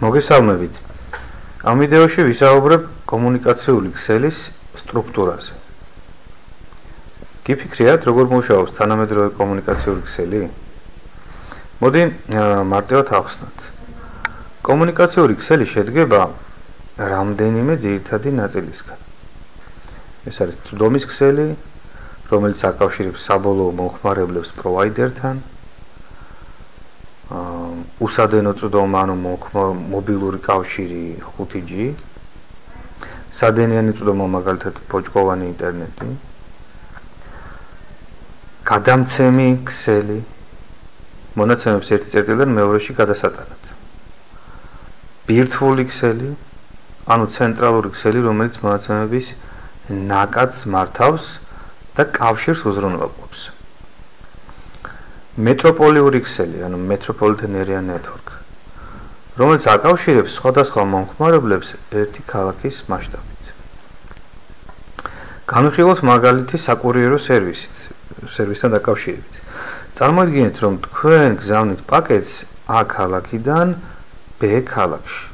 მოგესალმებით. ამ ვიდეოში ვისაუბრებ კომუნიკაციული ქსელის სტრუქტურაზე. გიფიქრიათ, როგორ მუშაობს თანამედროვე კომუნიკაციული ქსელი? მოდი მარტივად ავხსნათ. კომუნიკაციური ქსელი შედგება რამდენიმე ძირითადი ნაწილისგან. ეს არის წვდომის ქსელი, რომელიც აკავშირებს საბოლოო მომხმარებლებს პროვაიდერთან, უსადენო წვდომა, ანუ მობილური კავშირი 5G, სადენიანი წვდომა, მაგალითად ბოჭკოვანი ინტერნეტი, გადამცემი ქსელი, მონაცემებს ერთი წერტილიდან მეორეში გადასატანად. ბირთვული ქსელი, ანუ ცენტრალური ქსელი, რომელიც მონაცემების ნაკადს მართავს და კავშირს უზრუნველყოფს. მეტროპოლიური ქსელი, ანუ Metropolitan Area Network, რომელიც აკავშირებს სხვადასხვა მომხმარებლებს ერთი ქალაქის მასშტაბით. განვიხილოთ მაგალითი საკურიერო სერვისთან დაკავშირებით. წარმოიდგინეთ, რომ თქვენ გზავნით პაკეტს A ქალაქიდან B ქალაქში.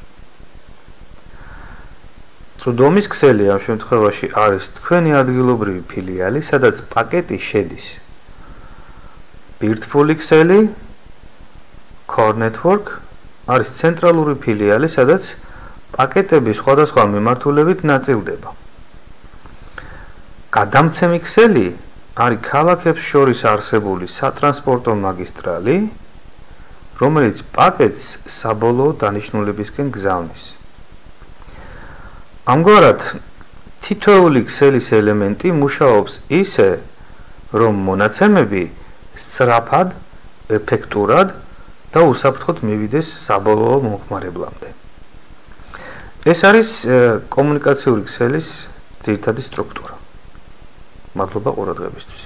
წვდომის ქსელი ამ შემთხვევაში არის თქვენი ადგილობრივი ფილიალი, სადაც პაკეტი შედის. ბირთვული ქსელი, Core Network, არის ცენტრალური ფილიალი, სადაც პაკეტები სხვადასხვა მიმართულებით ნაწილდება. გადამცემი ქსელი არის ქალაქებს შორის არსებული სატრანსპორტო მაგისტრალი, რომელიც პაკეტს საბოლოო დანიშნულებისკენ გზავნის. ამგვარად, თითოეული ქსელის ელემენტი მუშაობს ისე, რომ მონაცემები სწრაფად, ეფექტურად და უსაფრთხოდ მივიდეს საბოლოო მომხმარებლამდე. ეს არის კომუნიკაციური ქსელის ძირითადი სტრუქტურა. მადლობა ყურადღებისთვის.